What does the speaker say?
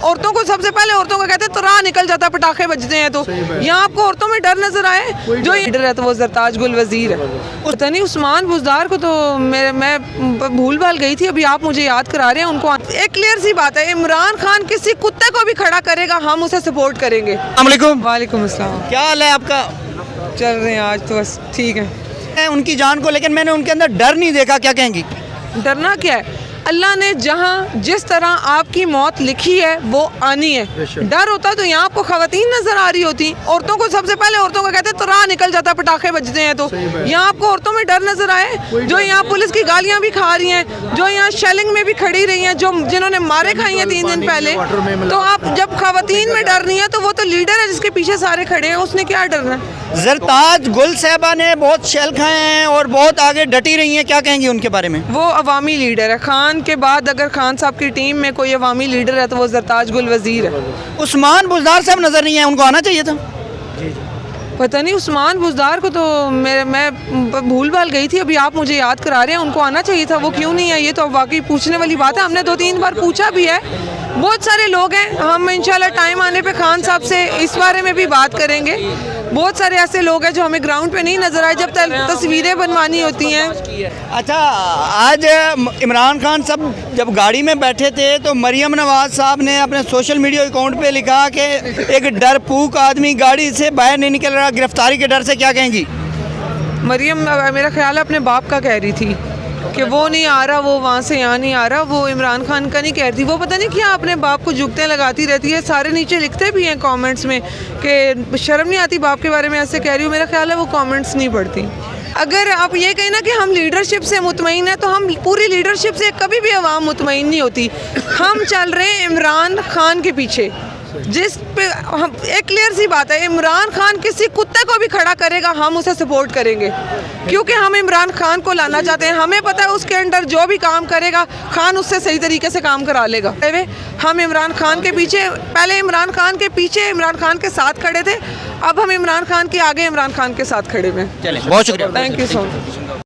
औरतों को सबसे पहले औरतों को कहते हैं तो राह निकल जाता, पटाखे बजते हैं। तो यहाँ आपको औरतों में डर नजर आए? जो लीडर है तो वो जरताज गुल वजीर है। पता नहीं उस्मान बुज़दार को तो मैं भूल भाल गई थी, अभी आप मुझे याद करा रहे हैं उनको। एक क्लियर सी बात है, इमरान खान किसी कुत्ते को भी खड़ा करेगा हम उसे सपोर्ट करेंगे। वालेकुम अस्सलाम। क्या हाल है आपका? चल रहे हैं आज तो बस ठीक है। उनकी जान को, लेकिन मैंने उनके अंदर डर नहीं देखा, क्या कहेंगी? डरना क्या है? अल्लाह ने जहाँ जिस तरह आपकी मौत लिखी है वो आनी है। डर होता तो यहाँ आपको खवातीन नजर आ रही होती। औरतों को सबसे पहले औरतों को कहते हैं तो राह निकल जाता, पटाखे बजते हैं। तो यहाँ आपको औरतों में डर नजर आए? जो यहाँ पुलिस की गालियाँ भी खा रही हैं, जो यहाँ शेलिंग में भी खड़ी रही हैं, जो जिन्होंने मारे खाई हैं 3 दिन पहले, तो आप जब खवातीन में डर नहीं है तो वो तो लीडर है जिसके पीछे सारे खड़े हैं, उसने क्या डरना है? जरताज गुल साहबा ने बहुत शेल खाए हैं और बहुत आगे डटी रही हैं, क्या कहेंगी उनके बारे में? वो अवामी लीडर है। खान के बाद अगर खान साहब की टीम में कोई अवामी लीडर है तो वो जरताज गुल वजीर है। उस्मान बुज़दार साहब नजर नहीं है, उनको आना चाहिए था। पता नहीं उस्मान बुज़दार को तो मैं भूल भाल गई थी, अभी आप मुझे याद करा रहे हैं उनको आना चाहिए था। वो क्यों नहीं है ये तो वाकई पूछने वाली बात है। हमने 2-3 बार पूछा भी है। बहुत सारे लोग हैं, हम इंशाल्लाह टाइम आने पे खान साहब से इस बारे में भी बात करेंगे। बहुत सारे ऐसे लोग हैं जो हमें ग्राउंड पे नहीं नजर आए जब तस्वीरें बनवानी होती हैं। अच्छा, आज इमरान खान साहब जब गाड़ी में बैठे थे तो मरियम नवाज साहब ने अपने सोशल मीडिया अकाउंट पे लिखा कि एक डरपूक आदमी गाड़ी से बाहर नहीं निकल रहा गिरफ्तारी के डर से, क्या कहेंगी? मरियम मेरा ख्याल है अपने बाप का कह रही थी कि वो नहीं आ रहा, वो वहाँ से यहाँ नहीं आ रहा। वो इमरान खान का नहीं कह रही थी। वो पता नहीं क्या अपने बाप को जुगते लगाती रहती है। सारे नीचे लिखते भी हैं कमेंट्स में कि शर्म नहीं आती बाप के बारे में ऐसे कह रही हूँ। मेरा ख्याल है वो कमेंट्स नहीं पढ़ती। अगर आप ये कहें ना कि हम लीडरशिप से मुतमईन हैं तो हम पूरी लीडरशिप से कभी भी अवाम मुतमईन नहीं होती। हम चल रहे हैं इमरान खान के पीछे, जिस पे हम एक क्लियर सी बात है, इमरान खान किसी कुत्ते को भी खड़ा करेगा हम उसे सपोर्ट करेंगे, क्योंकि हम इमरान खान को लाना चाहते हैं। हमें पता है उसके अंडर जो भी काम करेगा खान उससे सही तरीके से काम करा लेगा। हम इमरान खान के पीछे, पहले इमरान खान के पीछे इमरान खान के साथ खड़े थे, अब हम इमरान खान के आगे इमरान खान के साथ खड़े हुए हैं। चलें, बहुत शुक्रिया। Thank you so much.